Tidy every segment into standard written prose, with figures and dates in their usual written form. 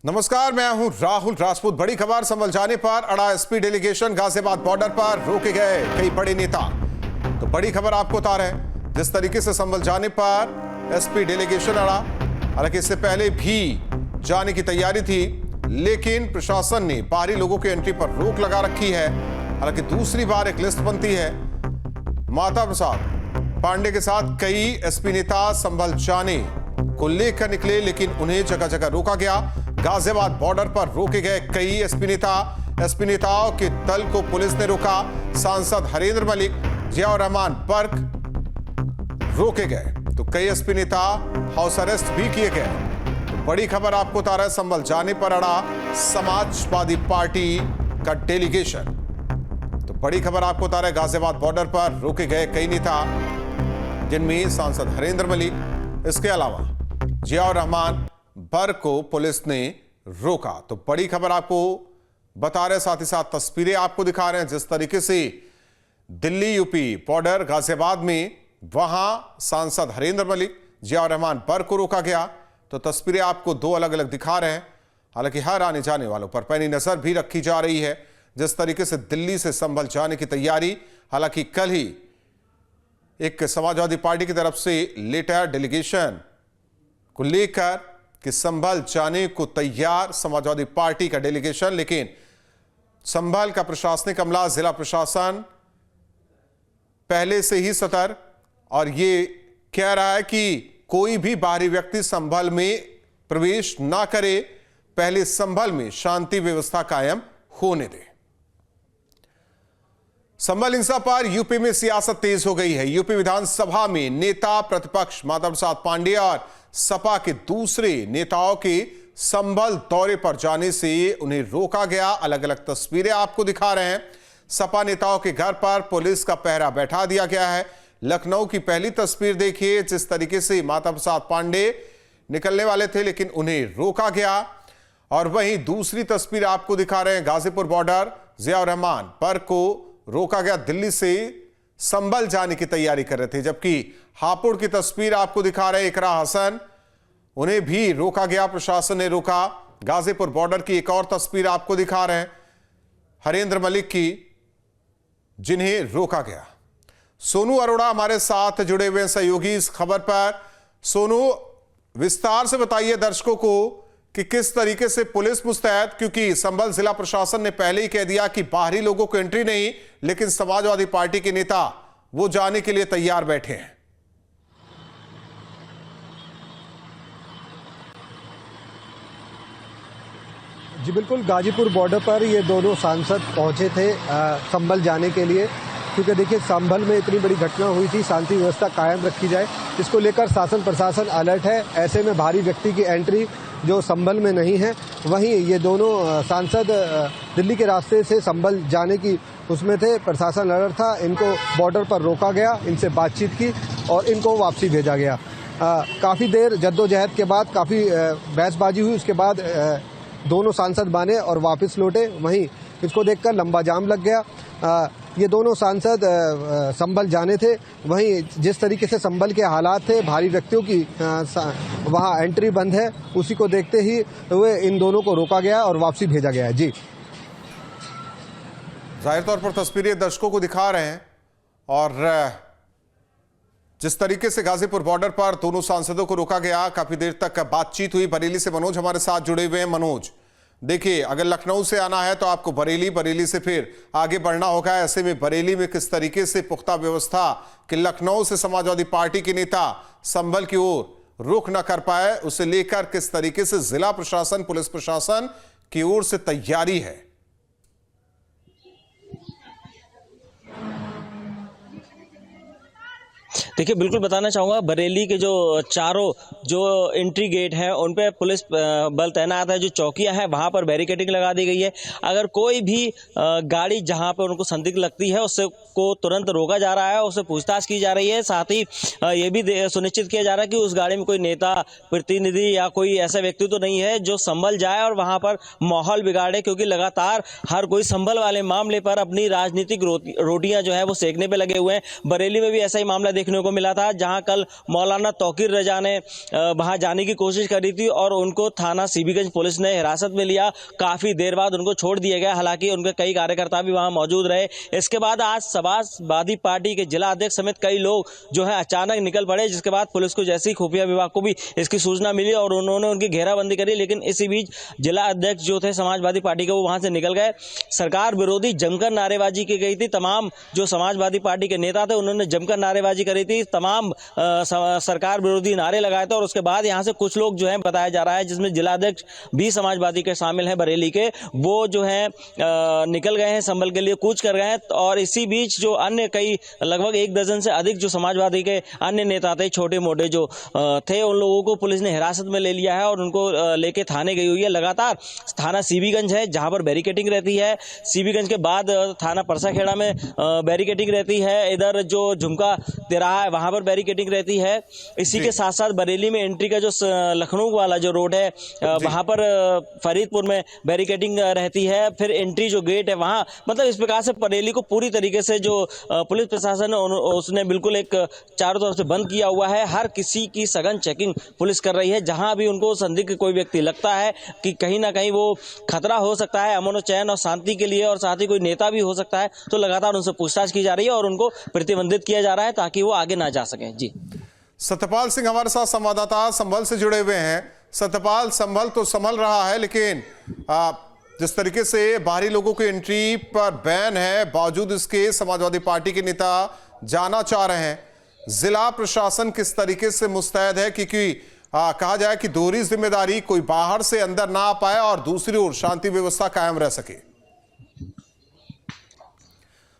नमस्कार, मैं हूं राहुल राजपूत। बड़ी खबर, संभल जाने पर अड़ा एसपी डेलीगेशन। गाजियाबाद बॉर्डर पर रोके गए कई बड़े नेता। तो बड़ी खबर आपको बता रहे हैं, जिस तरीके से संभल जाने पर एसपी डेलीगेशन अड़ा। हालांकि इससे पहले भी जाने की तैयारी थी, लेकिन प्रशासन ने बाहरी लोगों के एंट्री पर रोक लगा रखी है। हालांकि दूसरी बार एक लिस्ट बनती है। माता प्रसाद पांडे के साथ कई एसपी नेता संभल जाने को लेकर निकले, लेकिन उन्हें जगह जगह रोका गया। गाजियाबाद बॉर्डर पर रोके गए कई एसपी नेता। एसपी नेताओं के दल को पुलिस ने रोका। सांसद हरेंद्र मलिक, जियाउर रहमान बर्क रोके गए, तो कई एसपी नेता हाउस अरेस्ट भी किए गए। तो बड़ी खबर आपको बता रहा है, संभल जाने पर अड़ा समाजवादी पार्टी का डेलीगेशन। तो बड़ी खबर आपको बता रहा है, गाजियाबाद बॉर्डर पर रोके गए कई नेता, जिनमें सांसद हरेंद्र मलिक, इसके अलावा जियाउर रहमान बर्क को पुलिस ने रोका। तो बड़ी खबर आपको बता रहे, साथ ही साथ तस्वीरें आपको दिखा रहे हैं, जिस तरीके से दिल्ली यूपी बॉर्डर गाजियाबाद में वहां सांसद हरेंद्र मलिक, जियाउर रहमान बर्क को रोका गया। तो तस्वीरें आपको दो अलग अलग दिखा रहे हैं। हालांकि हर आने जाने वालों पर पैनी नजर भी रखी जा रही है, जिस तरीके से दिल्ली से संभल जाने की तैयारी। हालांकि कल ही एक समाजवादी पार्टी की तरफ से लेटर डेलीगेशन को लेकर कि संभल जाने को तैयार समाजवादी पार्टी का डेलीगेशन, लेकिन संभल का प्रशासनिक अमला, जिला प्रशासन पहले से ही सतर्क, और ये कह रहा है कि कोई भी बाहरी व्यक्ति संभल में प्रवेश ना करे, पहले संभल में शांति व्यवस्था कायम होने दे। संभल हिंसा पर यूपी में सियासत तेज हो गई है। यूपी विधानसभा में नेता प्रतिपक्ष माता प्रसाद पांडे और सपा के दूसरे नेताओं के संभल दौरे पर जाने से उन्हें रोका गया। अलग अलग तस्वीरें आपको दिखा रहे हैं। सपा नेताओं के घर पर पुलिस का पहरा बैठा दिया गया है। लखनऊ की पहली तस्वीर देखिए, जिस तरीके से माता प्रसाद पांडे निकलने वाले थे, लेकिन उन्हें रोका गया। और वहीं दूसरी तस्वीर आपको दिखा रहे हैं, गाजीपुर बॉर्डर, जियाउर रहमान बर्क को रोका गया। दिल्ली से संभल जाने की तैयारी कर रहे थे। जबकि हापुड़ की तस्वीर आपको दिखा रहे हैं, इकरा हसन, उन्हें भी रोका गया, प्रशासन ने रोका। गाजीपुर बॉर्डर की एक और तस्वीर आपको दिखा रहे हैं, हरेंद्र मलिक की, जिन्हें रोका गया। सोनू अरोड़ा हमारे साथ जुड़े हुए हैं सहयोगी इस खबर पर। सोनू, विस्तार से बताइए दर्शकों को कि किस तरीके से पुलिस मुस्तैद, क्योंकि संभल जिला प्रशासन ने पहले ही कह दिया कि बाहरी लोगों को एंट्री नहीं, लेकिन समाजवादी पार्टी के नेता वो जाने के लिए तैयार बैठे हैं। जी बिल्कुल, गाजीपुर बॉर्डर पर ये दोनों सांसद पहुंचे थे संभल जाने के लिए, क्योंकि देखिए संभल में इतनी बड़ी घटना हुई थी, शांति व्यवस्था कायम रखी जाए, इसको लेकर शासन प्रशासन अलर्ट है। ऐसे में भारी व्यक्ति की एंट्री जो संभल में नहीं है। वहीं ये दोनों सांसद दिल्ली के रास्ते से संभल जाने की उसमें थे, प्रशासन अलर्ट था, इनको बॉर्डर पर रोका गया, इनसे बातचीत की और इनको वापसी भेजा गया। काफ़ी देर जद्दोजहद के बाद काफ़ी बहसबाजी हुई, उसके बाद दोनों सांसद माने और वापस लौटे। वहीं इसको देखकर लंबा जाम लग गया। ये दोनों सांसद संभल जाने थे। वहीं जिस तरीके से संभल के हालात थे, भारी व्यक्तियों की वहां एंट्री बंद है, उसी को देखते ही इन दोनों को रोका गया और वापसी भेजा गया है। जी, जाहिर तौर पर तस्वीरें दर्शकों को दिखा रहे हैं। और जिस तरीके से गाजीपुर बॉर्डर पर दोनों सांसदों को रोका गया, काफी देर तक बातचीत हुई। बरेली से मनोज हमारे साथ जुड़े हुए हैं। मनोज, देखिए, अगर लखनऊ से आना है तो आपको बरेली से फिर आगे बढ़ना होगा। ऐसे में बरेली में किस तरीके से पुख्ता व्यवस्था कि लखनऊ से समाजवादी पार्टी के नेता संभल की ओर रुख न कर पाए, उसे लेकर किस तरीके से जिला प्रशासन, पुलिस प्रशासन की ओर से तैयारी है? देखिए, बिल्कुल बताना चाहूँगा, बरेली के जो चारों जो एंट्री गेट हैं उन पे पुलिस बल तैनात है। जो चौकियां हैं वहां पर बैरिकेडिंग लगा दी गई है। अगर कोई भी गाड़ी जहां पर उनको संदिग्ध लगती है उससे को तुरंत रोका जा रहा है, उससे पूछताछ की जा रही है। साथ ही ये भी सुनिश्चित किया जा रहा है कि उस गाड़ी में कोई नेता, प्रतिनिधि या कोई ऐसा व्यक्ति तो नहीं है जो संभल जाए और वहां पर माहौल बिगाड़े, क्योंकि लगातार हर कोई संभल वाले मामले पर अपनी राजनीतिक रोटियां जो है वो सेकने पे लगे हुए हैं। बरेली में भी ऐसा ही मामला देखने को को मिला था, जहां कल मौलाना तौकीर रजा ने वहां जाने की कोशिश करी थी और उनको थाना सीबीगंज पुलिस ने हिरासत में लिया। काफी देर बाद उनको छोड़ दिया गया, हालांकि उनके कई कार्यकर्ता भी वहां मौजूद रहे। इसके बाद आज समाजवादी पार्टी के जिला अध्यक्ष समेत कई लोग जो है अचानक निकल पड़े, जिसके बाद पुलिस को जैसे ही खुफिया विभाग को भी इसकी सूचना मिली और उन्होंने उनकी घेराबंदी करी। लेकिन इसी बीच जिला अध्यक्ष जो थे समाजवादी पार्टी के, वो वहां से निकल गए। सरकार विरोधी जमकर नारेबाजी की गई थी। तमाम जो समाजवादी पार्टी के नेता थे उन्होंने जमकर नारेबाजी करी थी, तमाम सरकार विरोधी नारे लगाए थे। और उसके बाद यहाँ से कुछ लोग जो है बताया जा रहा है, जिसमें जिला अध्यक्ष भी समाजवादी के शामिल हैं बरेली के, वो जो है निकल गए हैं, संभल के लिए कूच कर गए हैं। और इसी बीच जो अन्य कई लगभग 1 दर्जन से अधिक जो समाजवादी के अन्य नेता थे, छोटे मोटे जो थे, उन लोगों को पुलिस ने हिरासत में ले लिया है और उनको लेके थाने गई हुई है। लगातार थाना सीबीगंज है जहां पर बैरिकेडिंग रहती है, सीबीगंज के बाद थाना परसाखेड़ा में बैरिकेडिंग रहती है, इधर जो झुमका तिराहा है वहां पर बैरिकेडिंग रहती है। इसी के साथ साथ बरेली में एंट्री का जो लखनऊ वाला जो रोड है वहां पर फरीदपुर में बैरिकेडिंग रहती है। फिर एंट्री जो गेट है वहां, मतलब इस प्रकार से बरेली को पूरी तरीके से जो पुलिस प्रशासन उसने बिल्कुल एक चारों तरफ से बंद किया हुआ है। हर किसी की सघन चेकिंग पुलिस कर रही है। जहां भी उनको संदिग्ध कोई व्यक्ति लगता है कि कहीं ना कहीं वो खतरा हो सकता है अमन चैन और शांति के लिए, और साथ ही कोई नेता भी हो सकता है, तो लगातार उनसे पूछताछ की जा रही है और उनको प्रतिबंधित किया जा रहा है ताकि वो आगे ना जा सकें। जी, सत्यपाल सिंह हमारे साथ संवाददाता संभल से जुड़े हुए हैं। सत्यपाल, संभल तो संभल रहा है, लेकिन जिस तरीके से बाहरी लोगों की एंट्री पर बैन है, बावजूद इसके समाजवादी पार्टी के नेता जाना चाह रहे हैं। जिला प्रशासन किस तरीके से मुस्तैद है, क्योंकि कहा जाए कि दोहरी जिम्मेदारी, कोई बाहर से अंदर ना आ पाए और दूसरी ओर शांति व्यवस्था कायम रह सके।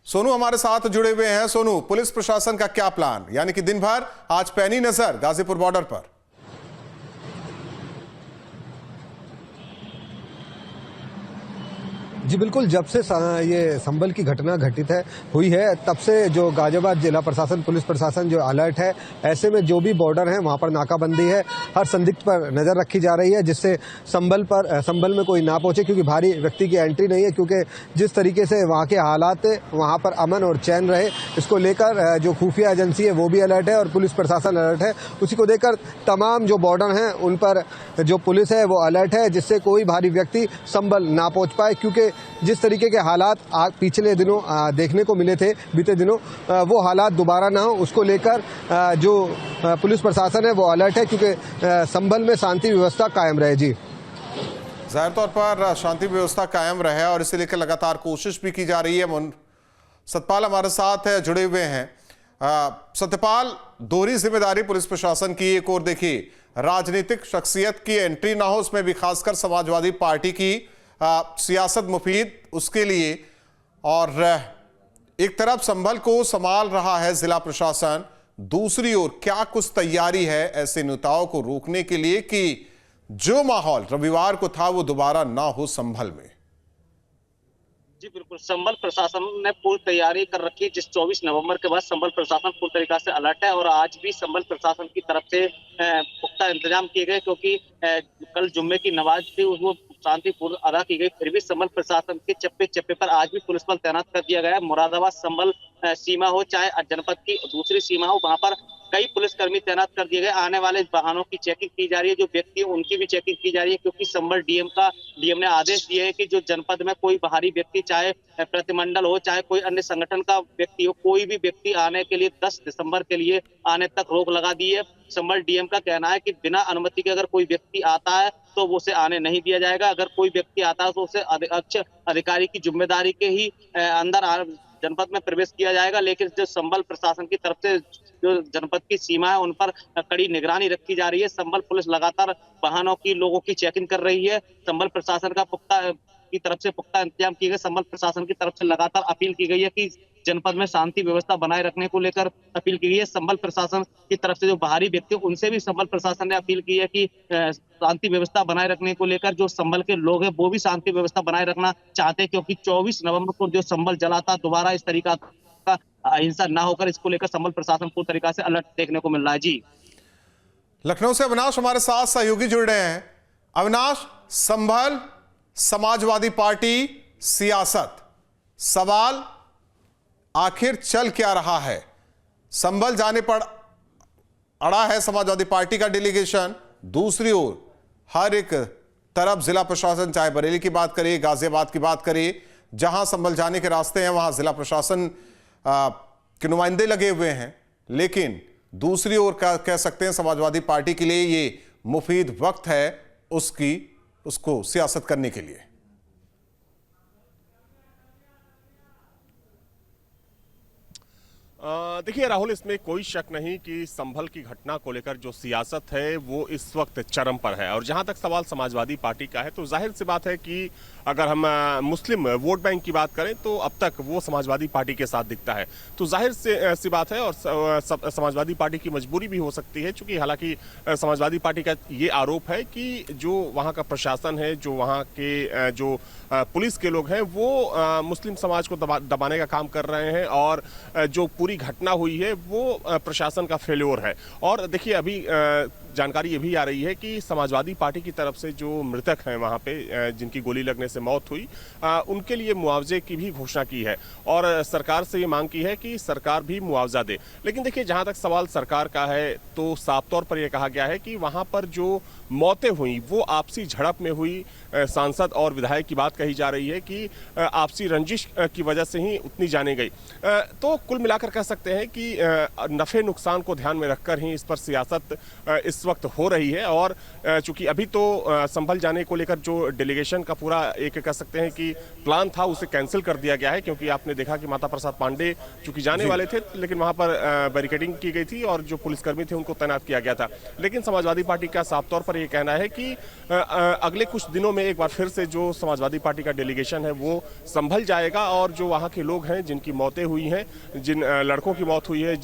सोनू हमारे साथ जुड़े हुए हैं। सोनू, पुलिस प्रशासन का क्या प्लान, यानी कि दिन भर आज पैनी नजर गाजीपुर बॉर्डर पर? जी बिल्कुल, जब से ये संभल की घटना घटित हुई है तब से जो गाजियाबाद जिला प्रशासन, पुलिस प्रशासन जो अलर्ट है। ऐसे में जो भी बॉर्डर है वहां पर नाकाबंदी है, हर संदिग्ध पर नजर रखी जा रही है, जिससे संभल में कोई ना पहुंचे, क्योंकि भारी व्यक्ति की एंट्री नहीं है। क्योंकि जिस तरीके से वहां के हालात है, वहां पर अमन और चैन रहे, इसको लेकर जो खुफिया एजेंसी है वो भी अलर्ट है और पुलिस प्रशासन अलर्ट है। उसी को देखकर तमाम जो बॉर्डर हैं उन पर जो पुलिस है वो अलर्ट है, जिससे कोई भारी व्यक्ति संभल ना पहुंच पाए। क्योंकि जिस तरीके के हालात पिछले दिनों देखने को मिले थे, बीते दिनों, वो हालात दोबारा ना हो, उसको लेकर जो पुलिस प्रशासन है वो अलर्ट है, क्योंकि संभल में शांति व्यवस्था कायम रहे। जी, जाहिर तौर पर शांति व्यवस्था कायम रहे और इसे लेकर लगातार कोशिश भी की जा रही है। सतपाल हमारे साथ जुड़े हुए हैं। सत्यपाल, दोहरी जिम्मेदारी पुलिस प्रशासन की, एक और देखिए राजनीतिक शख्सियत की एंट्री ना हो, उसमें भी खासकर समाजवादी पार्टी की सियासत मुफीद उसके लिए, और एक तरफ संभल को संभाल रहा है जिला प्रशासन, दूसरी ओर क्या कुछ तैयारी है ऐसे नेताओं को रोकने के लिए कि जो माहौल रविवार को था वो दोबारा ना हो संभल में? जी बिल्कुल, संभल प्रशासन ने पूरी तैयारी कर रखी है। जिस 24 नवंबर के बाद संभल प्रशासन पूरी तरीके से अलर्ट है और आज भी संभल प्रशासन की तरफ से पुख्ता इंतजाम किए गए, क्योंकि कल जुम्मे की नमाज थी, वो शांतिपूर्ण अदा की गई। फिर भी संभल प्रशासन के चप्पे चप्पे पर आज भी पुलिस बल तैनात कर दिया गया है। मुरादाबाद संभल सीमा हो चाहे जनपद की दूसरी सीमा हो, वहां पर कई पुलिसकर्मी तैनात कर दिए गए। आने वाले वाहनों की चेकिंग की जा रही है, जो व्यक्ति उनकी भी चेकिंग की जा रही है, क्योंकि संभल डीएम ने आदेश दिए है कि जो जनपद में कोई बाहरी व्यक्ति, चाहे प्रतिमंडल हो चाहे कोई अन्य संगठन का व्यक्ति हो, कोई भी व्यक्ति आने के लिए 10 दिसंबर के लिए आने तक रोक लगा दी है। संभल डीएम का कहना है कि बिना अनुमति के अगर कोई व्यक्ति आता है तो उसे आने नहीं दिया जाएगा। अगर कोई व्यक्ति आता है तो उसे अध्यक्ष अधिकारी की जिम्मेदारी के ही अंदर जनपद में प्रवेश किया जाएगा। लेकिन जो संभल प्रशासन की तरफ से जो जनपद की सीमा है उन पर कड़ी निगरानी रखी जा रही है। संभल पुलिस लगातार वाहनों की, लोगों की चेकिंग कर रही है। संभल प्रशासन का पुख्ता इंतजाम किए गए। संभल प्रशासन की तरफ से लगातार अपील की गई है कि जनपद में शांति व्यवस्था बनाए रखने को लेकर अपील की गई है। संभल प्रशासन की तरफ से जो बाहरी व्यक्ति, उनसे भी संभल प्रशासन ने अपील की है कि शांति व्यवस्था बनाए रखने को लेकर जो संभल के लोग हैं वो भी शांति व्यवस्था बनाए रखना चाहते हैं, क्योंकि 24 नवंबर को जो संभल जला था, दोबारा इस तरीका का हिंसा ना होकर, इसको लेकर संभल प्रशासन पूरी तरीका से अलर्ट देखने को मिल रहा है। जी, लखनऊ से अविनाश हमारे साथ सहयोगी जुड़ रहे हैं। अविनाश, संभल समाजवादी पार्टी सियासत, सवाल आखिर चल क्या रहा है? संभल जाने पर अड़ा है समाजवादी पार्टी का डेलीगेशन, दूसरी ओर हर एक तरफ जिला प्रशासन, चाहे बरेली की बात करें, गाजियाबाद की बात करें, जहां संभल जाने के रास्ते हैं वहां जिला प्रशासन के नुमाइंदे लगे हुए हैं। लेकिन दूसरी ओर कह सकते हैं समाजवादी पार्टी के लिए ये मुफीद वक्त है उसको सियासत करने के लिए। देखिए राहुल, इसमें कोई शक नहीं कि संभल की घटना को लेकर जो सियासत है वो इस वक्त चरम पर है। और जहां तक सवाल समाजवादी पार्टी का है तो जाहिर सी बात है कि अगर हम मुस्लिम वोट बैंक की बात करें तो अब तक वो समाजवादी पार्टी के साथ दिखता है। तो जाहिर सी बात है और समाजवादी पार्टी की मजबूरी भी हो सकती है, चूंकि हालांकि समाजवादी पार्टी का ये आरोप है कि जो वहाँ का प्रशासन है, जो वहाँ के जो पुलिस के लोग हैं वो मुस्लिम समाज को दबाने का काम कर रहे हैं और जो पूरी घटना हुई है वो प्रशासन का फेल्योर है। और देखिए अभी जानकारी ये भी आ रही है कि समाजवादी पार्टी की तरफ से जो मृतक हैं वहाँ पे जिनकी गोली लगने से मौत हुई, उनके लिए मुआवजे की भी घोषणा की है और सरकार से ये मांग की है कि सरकार भी मुआवजा दे। लेकिन देखिए जहाँ तक सवाल सरकार का है तो साफ तौर पर यह कहा गया है कि वहाँ पर जो मौतें हुई वो आपसी झड़प में हुई। सांसद और विधायक की बात कही जा रही है कि आपसी रंजिश की वजह से ही उतनी जाने गई। तो कुल मिलाकर कह सकते हैं कि नफे नुकसान को ध्यान में रखकर ही इस पर सियासत इस वक्त हो रही है। और चूंकि अभी तो संभल जाने को लेकर जो डेलीगेशन का पूरा एक कह सकते हैं कि प्लान था उसे कैंसिल कर दिया गया है, क्योंकि आपने देखा कि माता प्रसाद पांडे चूंकि जाने वाले थे लेकिन वहां पर बैरिकेडिंग की गई थी और जो पुलिसकर्मी थे उनको तैनात किया गया था। लेकिन समाजवादी पार्टी का साफ तौर पर यह कहना है कि अगले कुछ दिनों में एक बार फिर से जो समाजवादी पार्टी का डेलीगेशन है वो संभल जाएगा और जो वहाँ के लोग हैं जिनकी मौतें हुई हैं, जिन लड़कों की मौत हुई है,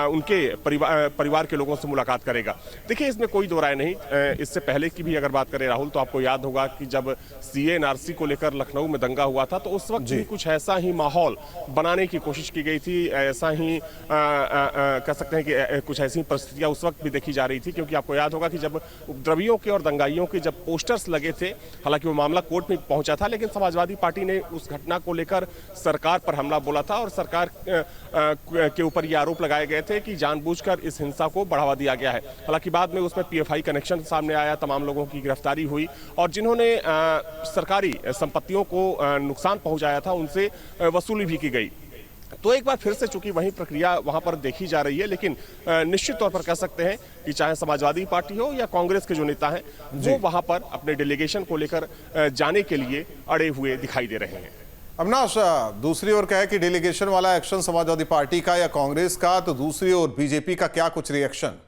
उनके परिवार के लोगों से मुलाकात करेगा। देखिए इसमें कोई दो राय नहीं। इससे पहले की भी अगर बात करें राहुल तो आपको याद होगा कि जब सीए एनआरसी को लेकर लखनऊ में दंगा हुआ था तो उस वक्त भी कुछ ऐसा ही माहौल बनाने की कोशिश की गई थी। ऐसा ही कह सकते हैं कि कुछ ऐसी परिस्थितियां उस वक्त भी देखी जा रही थी, क्योंकि आपको याद होगा कि जब उपद्रवियों के और दंगाइयों के जब पोस्टर्स लगे थे, हालांकि वो मामला कोर्ट में पहुंचा था, लेकिन समाजवादी पार्टी ने उस घटना को लेकर सरकार पर हमला बोला था और सरकार के ऊपर ये आरोप लगाए गए थे कि जानबूझकर इस हिंसा को बढ़ावा दिया गया है। हालांकि बाद में उसमें पीएफआई कनेक्शन सामने आया, तमाम लोगों की गिरफ्तारी हुई और जिन्होंने सरकारी संपत्तियों को नुकसान पहुंचाया था उनसे वसूली भी की गई। तो एक बार फिर से चूंकि वही प्रक्रिया वहां पर देखी जा रही है, लेकिन निश्चित तौर पर कह सकते हैं कि चाहे समाजवादी पार्टी हो या कांग्रेस के जो नेता हैं वो वहां पर अपने डेलीगेशन को लेकर जाने के लिए अड़े हुए दिखाई दे रहे हैं। अविनाश, दूसरी ओर कहे कि डेलीगेशन वाला एक्शन समाजवादी पार्टी का या कांग्रेस का, तो दूसरी ओर बीजेपी का क्या कुछ रिएक्शन?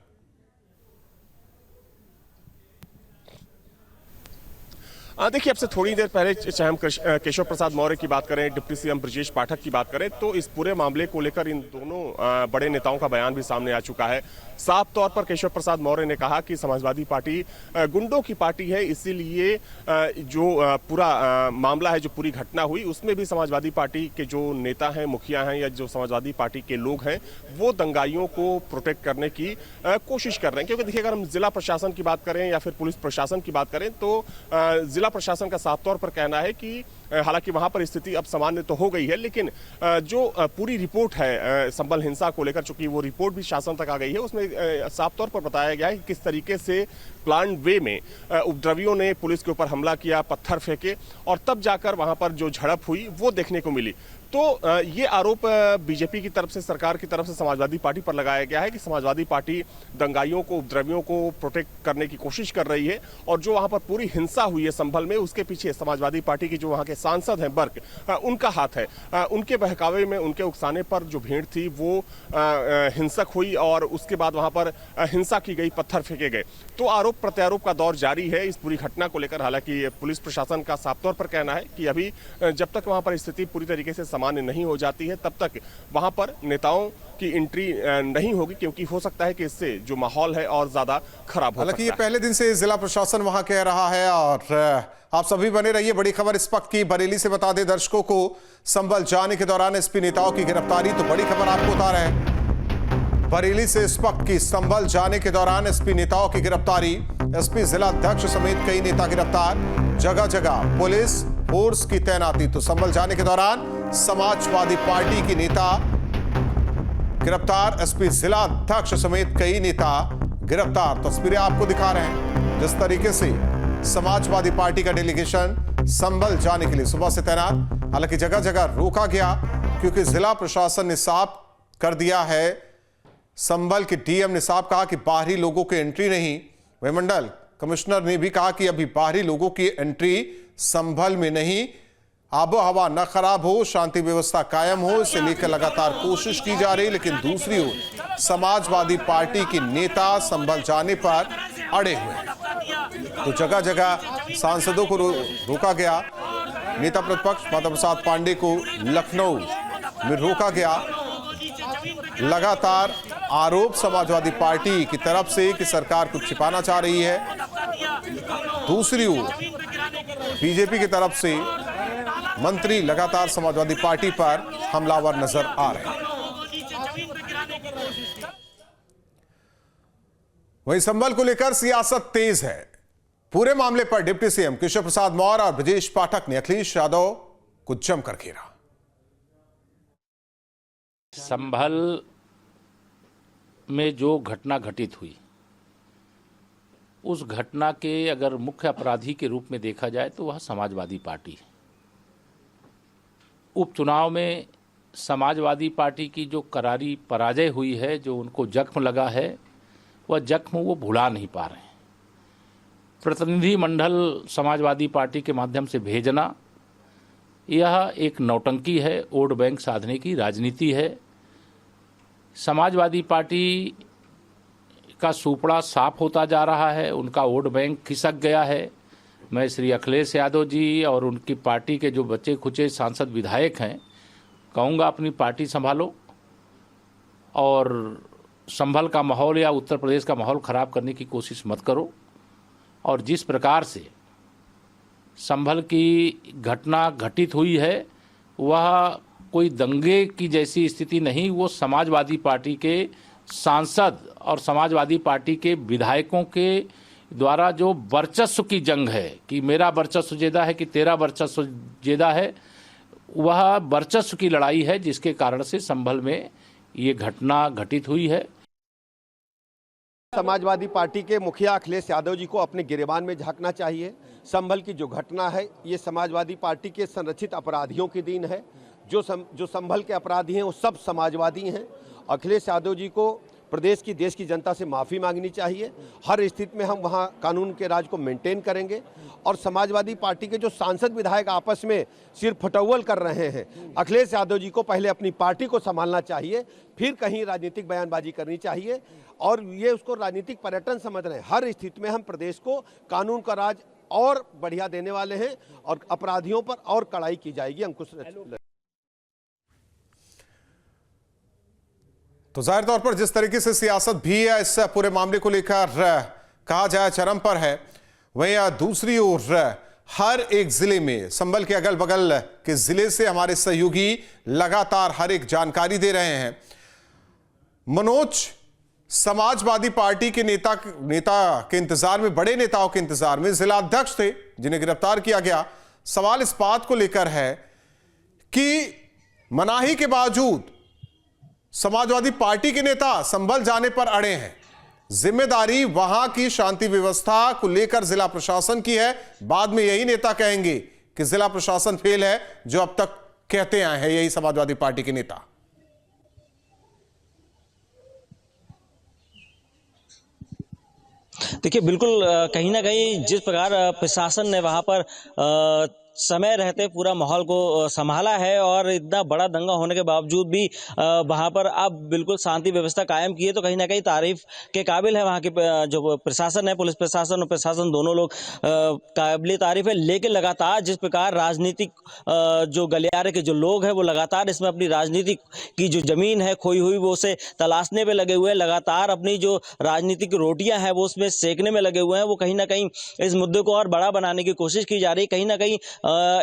देखिए अब से थोड़ी देर पहले चाहे हम केशव प्रसाद मौर्य की बात करें, डिप्टी सीएम ब्रजेश पाठक की बात करें, तो इस पूरे मामले को लेकर इन दोनों बड़े नेताओं का बयान भी सामने आ चुका है। साफ तौर पर केशव प्रसाद मौर्य ने कहा कि समाजवादी पार्टी गुंडों की पार्टी है, इसीलिए जो पूरा मामला है, जो पूरी घटना हुई उसमें भी समाजवादी पार्टी के जो नेता हैं, मुखिया हैं या जो समाजवादी पार्टी के लोग हैं वो दंगाइयों को प्रोटेक्ट करने की कोशिश कर रहे हैं। क्योंकि देखिए अगर हम जिला प्रशासन की बात करें या फिर पुलिस प्रशासन की बात करें तो जिला प्रशासन का साफ तौर पर कहना है कि हालांकि वहां पर स्थिति अब सामान्य तो हो गई है, लेकिन जो पूरी रिपोर्ट है संभल हिंसा को लेकर, चूंकि वो रिपोर्ट भी शासन तक आ गई है, उसमें साफ तौर पर बताया गया है कि किस तरीके से प्लान वे में उपद्रवियों ने पुलिस के ऊपर हमला किया, पत्थर फेंके और तब जाकर वहां पर जो झड़प हुई वो देखने को मिली। तो ये आरोप बीजेपी की तरफ से, सरकार की तरफ से समाजवादी पार्टी पर लगाया गया है कि समाजवादी पार्टी दंगाइयों को, उपद्रवियों को प्रोटेक्ट करने की कोशिश कर रही है और जो वहां पर पूरी हिंसा हुई है संभल में, उसके पीछे समाजवादी पार्टी की जो वहां के सांसद हैं बर्क, उनका हाथ है। उनके बहकावे में, उनके उकसाने पर जो भीड़ थी वो हिंसक हुई और उसके बाद वहां पर हिंसा की गई, पत्थर फेंके गए। तो आरोप प्रत्यारोप का दौर जारी है इस पूरी घटना को लेकर। हालांकि पुलिस प्रशासन का साफ तौर पर कहना है कि अभी जब तक वहां पर स्थिति पूरी तरीके से सामान्य नहीं हो जाती है तब तक वहां पर नेताओं की एंट्री नहीं होगी, क्योंकि हो सकता है कि इससे जो माहौल है और ज्यादा खराब हो सकता है। हालांकि ये पहले दिन से जिला प्रशासन वहां कह रहा है और आप सभी बने रहिए। बड़ी खबर इस वक्त की बरेली से बता दें दर्शकों को, संभल जाने के दौरान एसपी नेताओं की गिरफ्तारी। तो बड़ी खबर आपको बता रहे हैं बरेली से इस वक्त की, संभल जाने के दौरान एसपी नेताओं की गिरफ्तारी। एसपी जिला अध्यक्ष समेत कई नेता गिरफ्तार, जगह जगह पुलिस फोर्स की तैनाती। तो संभल जाने के दौरान समाजवादी पार्टी की नेता गिरफ्तार एसपी जिला अध्यक्ष समेत कई नेता गिरफ्तार। तस्वीरें आपको दिखा रहे हैं जिस तरीके से समाजवादी पार्टी का डेलीगेशन संभल जाने के लिए सुबह से तैनात। हालांकि जगह जगह रोका गया क्योंकि जिला प्रशासन ने साफ कर दिया है, संभल के डीएम ने साफ कहा कि बाहरी लोगों की एंट्री नहीं। वही मंडल कमिश्नर ने भी कहा कि अभी बाहरी लोगों की एंट्री संभल में नहीं। आबो हवा न खराब हो, शांति व्यवस्था कायम हो, इसे लेकर लगातार कोशिश की जा रही। लेकिन दूसरी ओर समाजवादी पार्टी के नेता संभल जाने पर अड़े हुए तो जगह जगह सांसदों को रोका गया। नेता प्रतिपक्ष माता प्रसाद पांडे को लखनऊ में रोका गया। लगातार आरोप समाजवादी पार्टी की तरफ से कि सरकार कुछ छिपाना चाह रही है। दूसरी ओर बीजेपी की तरफ से मंत्री लगातार समाजवादी पार्टी पर हमलावर नजर आ रहे हैं। वहीं संभल को लेकर सियासत तेज है। पूरे मामले पर डिप्टी सीएम केशव प्रसाद मौर्य और ब्रजेश पाठक ने अखिलेश यादव को जमकर घेरा। संभल में जो घटना घटित हुई, उस घटना के अगर मुख्य अपराधी के रूप में देखा जाए तो वह समाजवादी पार्टी है। उपचुनाव में समाजवादी पार्टी की जो करारी पराजय हुई है, जो उनको जख्म लगा है, वह जख्म वो भुला नहीं पा रहे हैं। प्रतिनिधि मंडल समाजवादी पार्टी के माध्यम से भेजना यह एक नौटंकी है, वोट बैंक साधने की राजनीति है। समाजवादी पार्टी का सुपड़ा साफ होता जा रहा है, उनका वोट बैंक खिसक गया है। मैं श्री अखिलेश यादव जी और उनकी पार्टी के जो बच्चे खुचे सांसद विधायक हैं, कहूँगा अपनी पार्टी संभालो और संभल का माहौल या उत्तर प्रदेश का माहौल ख़राब करने की कोशिश मत करो। और जिस प्रकार से संभल की घटना घटित हुई है, वह कोई दंगे की जैसी स्थिति नहीं, वो समाजवादी पार्टी के सांसद और समाजवादी पार्टी के विधायकों के द्वारा जो वर्चस्व की जंग है कि मेरा वर्चस्व ज्यादा है कि तेरा वर्चस्व ज्यादा है, वह वर्चस्व की लड़ाई है, जिसके कारण से संभल में ये घटना घटित हुई है। समाजवादी पार्टी के मुखिया अखिलेश यादव जी को अपने गिरेबान में झांकना चाहिए। संभल की जो घटना है, ये समाजवादी पार्टी के संरक्षित अपराधियों की देन है। जो संभल के अपराधी हैं वो सब समाजवादी हैं। अखिलेश यादव जी को प्रदेश की, देश की जनता से माफ़ी मांगनी चाहिए। हर स्थिति में हम वहाँ कानून के राज को मेंटेन करेंगे। और समाजवादी पार्टी के जो सांसद विधायक आपस में सिर फटौवल कर रहे हैं, अखिलेश यादव जी को पहले अपनी पार्टी को संभालना चाहिए, फिर कहीं राजनीतिक बयानबाजी करनी चाहिए। और ये उसको राजनीतिक पर्यटन समझ रहे हैं। हर स्थिति में हम प्रदेश को कानून का राज और बढ़िया देने वाले हैं और अपराधियों पर और कड़ाई की जाएगी। अंकुश तो जाहिर तौर पर जिस तरीके से सियासत भी है इस पूरे मामले को लेकर कहा जाए चरम पर है, वहीं दूसरी ओर हर एक जिले में, संभल के अगल बगल के जिले से हमारे सहयोगी लगातार हर एक जानकारी दे रहे हैं। मनोज, समाजवादी पार्टी के नेता के इंतजार में, बड़े नेताओं के इंतजार में जिला अध्यक्ष थे जिन्हें गिरफ्तार किया गया। सवाल इस बात को लेकर है कि मनाही के बावजूद समाजवादी पार्टी के नेता संभल जाने पर अड़े हैं। जिम्मेदारी वहां की शांति व्यवस्था को लेकर जिला प्रशासन की है। बाद में यही नेता कहेंगे कि जिला प्रशासन फेल है, जो अब तक कहते आए हैं यही समाजवादी पार्टी के नेता। देखिए, बिल्कुल कहीं ना कहीं जिस प्रकार प्रशासन ने वहां पर समय रहते पूरा माहौल को संभाला है और इतना बड़ा दंगा होने के बावजूद भी वहां पर अब बिल्कुल शांति व्यवस्था कायम की है, तो कहीं ना कहीं तारीफ के काबिल है। वहां के जो प्रशासन है, पुलिस प्रशासन और प्रशासन दोनों लोग काबिल तारीफ है। लेकिन लगातार जिस प्रकार राजनीतिक जो गलियारे के जो लोग हैं वो लगातार इसमें अपनी राजनीतिक की जो जमीन है खोई हुई वो उसे तलाशने पे लगे हुए हैं। लगातार अपनी जो राजनीतिक रोटियां हैं वो उसमें सेकने में लगे हुए हैं। वो कहीं ना कहीं इस मुद्दे को और बड़ा बनाने की कोशिश की जा रही है। कहीं ना कहीं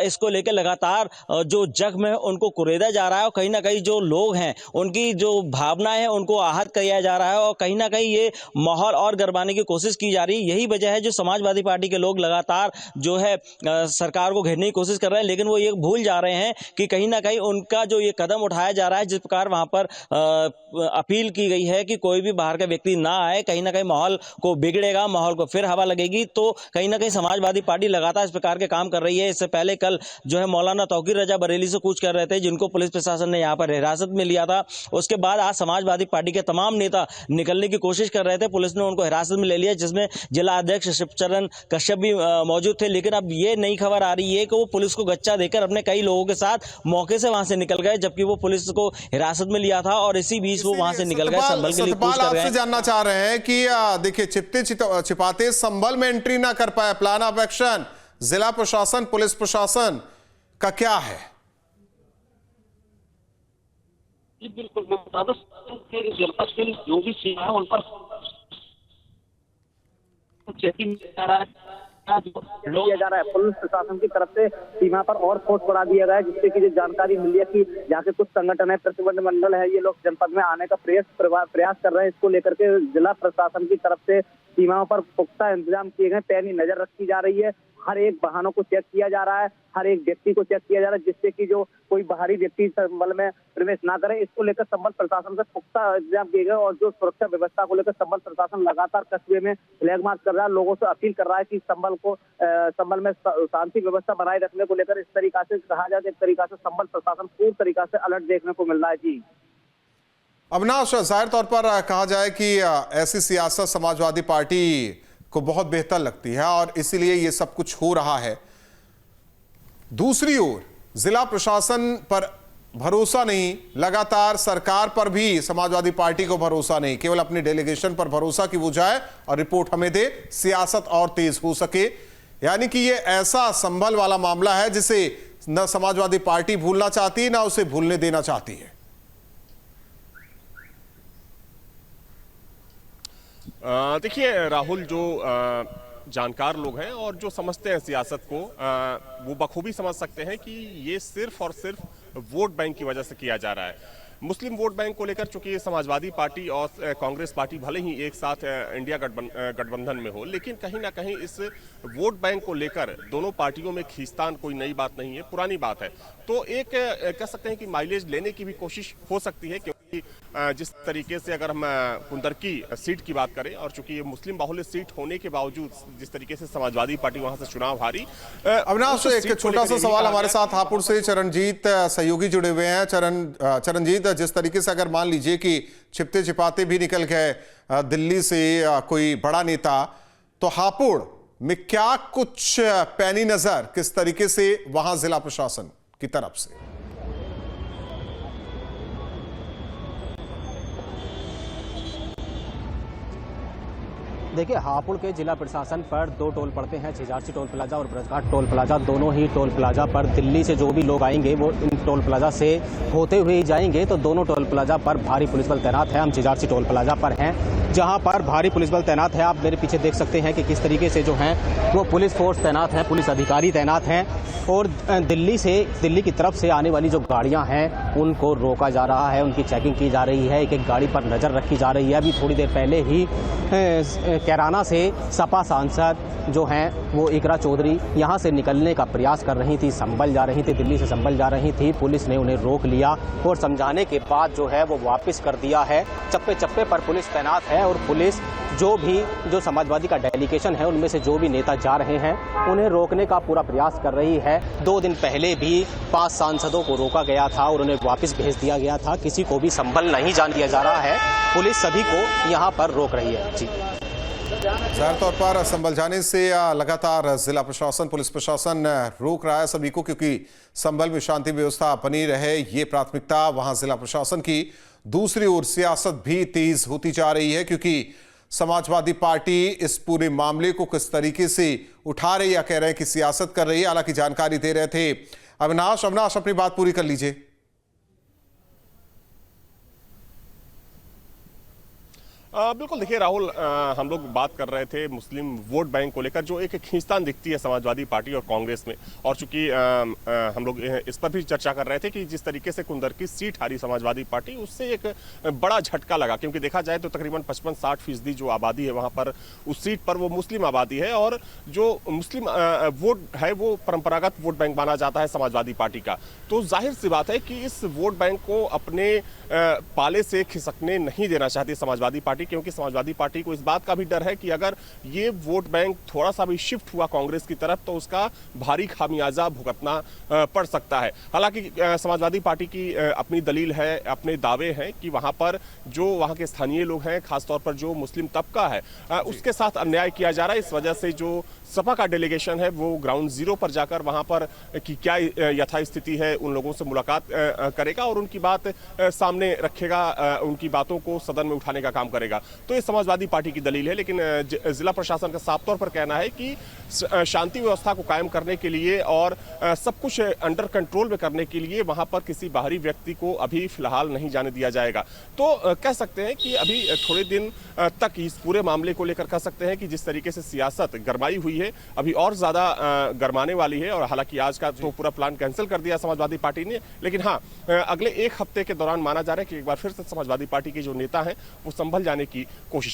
इसको लेकर लगातार जो जख्म है उनको कुरेदा जा रहा है और कहीं ना कहीं जो लोग हैं उनकी जो भावना है उनको आहत किया जा रहा है और कहीं ना कहीं ये माहौल और गरमाने की कोशिश की जा रही है। यही वजह है जो समाजवादी पार्टी के लोग लगातार जो है सरकार को घेरने की कोशिश कर रहे हैं, लेकिन वो ये भूल जा रहे हैं कि कहीं ना कहीं उनका जो ये कदम उठाया जा रहा है, जिस प्रकार वहां पर अपील की गई है कि कोई भी बाहर का व्यक्ति ना आए, कहीं ना कहीं माहौल को बिगड़ेगा, माहौल को फिर हवा लगेगी। तो कहीं ना कहीं समाजवादी पार्टी लगातार इस प्रकार के काम कर रही है। इससे पहले कल जो है मौलाना तौकीर रजा बरेली से कूच कर रहे थे, जिनको पुलिस प्रशासन ने यहाँ पर हिरासत में लिया था। उसके बाद आज समाजवादी पार्टी के तमाम नेता निकलने की कोशिश कर रहे थे, पुलिस ने उनको हिरासत में ले लिया, जिसमें जिला अध्यक्ष शिवचरण कश्यप भी मौजूद थे। लेकिन अब ये नई खबर आ रही है कि वो पुलिस को गच्चा देकर अपने कई लोगों के साथ मौके से वहां से निकल गए, जबकि वो पुलिस को हिरासत में लिया था और इसी बीच वो वहां से निकल गए, संभल के लिए कूच कर गए। आपसे जानना चाह रहे हैं कि देखिए छिपते छिपाते संभल में एंट्री ना कर पाए, प्लान ऑफ एक्शन जिला प्रशासन पुलिस प्रशासन का क्या है? बिल्कुल जनपद के जो भी सीमा है उन पर चेकिंग किया जा रहा है। पुलिस प्रशासन की तरफ से सीमा पर और फोर्स बढ़ा दिया गया है, जिससे कि जो जानकारी मिली है कि जहाँ से कुछ संगठन है, प्रतिबंध मंडल है, ये लोग जनपद में आने का प्रयास कर रहे हैं। इसको लेकर के जिला प्रशासन की तरफ से सीमाओं पर पुख्ता इंतजाम किए गए, पैनी नजर रखी जा रही है। हर एक वाहनों को चेक किया जा रहा है, हर एक व्यक्ति को चेक किया जा रहा है, जिससे कि जो कोई बाहरी व्यक्ति संभल में प्रवेश ना करे। इसको लेकर संभल प्रशासन से पुख्ता इंतजाम किए गए और जो सुरक्षा व्यवस्था को लेकर संभल प्रशासन लगातार कस्बे में फ्लैग मार्च कर रहा है, लोगों से अपील कर रहा है कि संभल में शांति व्यवस्था बनाए रखने को लेकर इस तरीका से कहा जाए, एक तरीका से संभल प्रशासन पूरी तरीका से अलर्ट देखने को मिल रहा है। जी अविनाश, जाहिर तौर पर कहा जाए कि ऐसी सियासत समाजवादी पार्टी को बहुत बेहतर लगती है और इसीलिए ये सब कुछ हो रहा है। दूसरी ओर जिला प्रशासन पर भरोसा नहीं, लगातार सरकार पर भी समाजवादी पार्टी को भरोसा नहीं, केवल अपनी डेलीगेशन पर भरोसा कि वो जाए और रिपोर्ट हमें दे, सियासत और तेज हो सके। यानी कि ये ऐसा संभल वाला मामला है जिसे न समाजवादी पार्टी भूलना चाहती ना उसे भूलने देना चाहती है। देखिए राहुल, जो जानकार लोग हैं और जो समझते हैं सियासत को, वो बखूबी समझ सकते हैं कि ये सिर्फ और सिर्फ वोट बैंक की वजह से किया जा रहा है। मुस्लिम वोट बैंक को लेकर चूंकि समाजवादी पार्टी और कांग्रेस पार्टी भले ही एक साथ इंडिया गठबंधन में हो, लेकिन कहीं ना कहीं इस वोट बैंक को लेकर दोनों पार्टियों में खींचतान कोई नई बात नहीं है, पुरानी बात है। तो एक कह सकते हैं कि माइलेज लेने की भी कोशिश हो सकती है, क्योंकि जिस तरीके से अगर हम कुंदरकी सीट की बात करें और चूंकि ये मुस्लिम बाहुल्य सीट होने के बावजूद जिस तरीके से समाजवादी पार्टी वहां से चुनाव हारी। अविनाश, एक छोटा सा सवाल हमारे साथ हापुड़ से चरणजीत सहयोगी जुड़े हुए हैं। चरणजीत, जिस तरीके से अगर मान लीजिए कि छिपते छिपाते भी निकल गए दिल्ली से कोई बड़ा नेता, तो हापुड़ में क्या कुछ पैनी नजर किस तरीके से वहां जिला प्रशासन की तरफ से? देखिए, हापुड़ के जिला प्रशासन पर दो टोल पड़ते हैं, झिझारसी टोल प्लाजा और ब्रजघाट टोल प्लाजा। दोनों ही टोल प्लाजा पर दिल्ली से जो भी लोग आएंगे वो इन टोल प्लाजा से होते हुए ही जाएंगे। तो दोनों टोल प्लाजा पर भारी पुलिस बल तैनात है। हम झिझारसी टोल प्लाजा पर हैं, जहां पर भारी पुलिस बल तैनात है। आप मेरे पीछे देख सकते हैं कि किस तरीके से जो है वो पुलिस फोर्स तैनात है, पुलिस अधिकारी तैनात हैं और दिल्ली की तरफ से आने वाली जो गाड़ियां हैं उनको रोका जा रहा है, उनकी चेकिंग की जा रही है, एक एक गाड़ी पर नजर रखी जा रही है। अभी थोड़ी देर पहले ही कैराना से सपा सांसद जो हैं वो इकरा चौधरी यहाँ से निकलने का प्रयास कर रही थी, संभल जा रही थी, दिल्ली से संभल जा रही थी। पुलिस ने उन्हें रोक लिया और समझाने के बाद जो है वो वापस कर दिया है। चप्पे चप्पे पर पुलिस तैनात है और पुलिस जो समाजवादी का डेलीगेशन है उनमें से जो भी नेता जा रहे हैं उन्हें रोकने का पूरा प्रयास कर रही है। 2 दिन पहले भी 5 सांसदों को रोका गया था और उन्हें वापस भेज दिया गया था। किसी को भी संभल नहीं जाने दिया जा रहा है, पुलिस सभी को यहाँ पर रोक रही है। जी, जाहिर तौर पर संभल जाने से लगातार जिला प्रशासन पुलिस प्रशासन रोक रहा है सभी को, क्योंकि संभल में शांति व्यवस्था बनी रहे ये प्राथमिकता वहां जिला प्रशासन की। दूसरी ओर सियासत भी तेज होती जा रही है, क्योंकि समाजवादी पार्टी इस पूरे मामले को किस तरीके से उठा रही या कह रहे हैं कि सियासत कर रही है। हालांकि जानकारी दे रहे थे अविनाश अपनी बात पूरी कर लीजिए। बिल्कुल, देखिए राहुल, हम लोग बात कर रहे थे मुस्लिम वोट बैंक को लेकर, जो एक खींचतान दिखती है समाजवादी पार्टी और कांग्रेस में। और चूंकि हम लोग इस पर भी चर्चा कर रहे थे कि जिस तरीके से कुंदर की सीट हारी समाजवादी पार्टी, उससे एक बड़ा झटका लगा, क्योंकि देखा जाए तो तकरीबन 55-60% जो आबादी है वहां पर उस सीट पर वो मुस्लिम आबादी है, और जो मुस्लिम वोट है वो परंपरागत वोट बैंक माना जाता है समाजवादी पार्टी का। तो जाहिर सी बात है कि इस वोट बैंक को अपने पाले से खिसकने नहीं देना चाहती समाजवादी पार्टी, क्योंकि समाजवादी पार्टी को इस बात का भी डर है कि अगर ये वोट बैंक थोड़ा सा भी शिफ्ट हुआ कांग्रेस की तरफ तो उसका भारी खामियाजा भुगतना पड़ सकता है। हालांकि समाजवादी पार्टी की अपनी दलील है, अपने दावे हैं कि वहां पर जो वहां के स्थानीय लोग हैं, खासतौर पर जो मुस्लिम तबका है, उसके साथ अन्याय किया जा रहा है। इस वजह से जो सपा का डेलीगेशन है वो ग्राउंड जीरो पर जाकर वहां पर की क्या यथास्थिति है उन लोगों से मुलाकात करेगा और उनकी बात सामने रखेगा, उनकी बातों को सदन में उठाने का काम करेगा। तो ये समाजवादी पार्टी की दलील है, लेकिन जिला प्रशासन का साफ तौर पर कहना है कि शांति व्यवस्था को कायम करने के लिए और सब कुछ अंडर कंट्रोल में करने के लिए वहां पर किसी बाहरी व्यक्ति को अभी फिलहाल नहीं जाने दिया जाएगा। तो कह सकते हैं कि अभी थोड़े दिन तक इस पूरे मामले को लेकर कह सकते हैं कि जिस तरीके से सियासत गरमाई हुई है, अभी और ज्यादा गरमाने वाली है। और हालांकि आज का तो पूरा प्लान कैंसिल कर दिया समाजवादी पार्टी ने, लेकिन हाँ, अगले एक हफ्ते के दौरान माना जा रहा है कि एक बार फिर से समाजवादी पार्टी के जो नेता हैं वो संभल जाने की कोशिश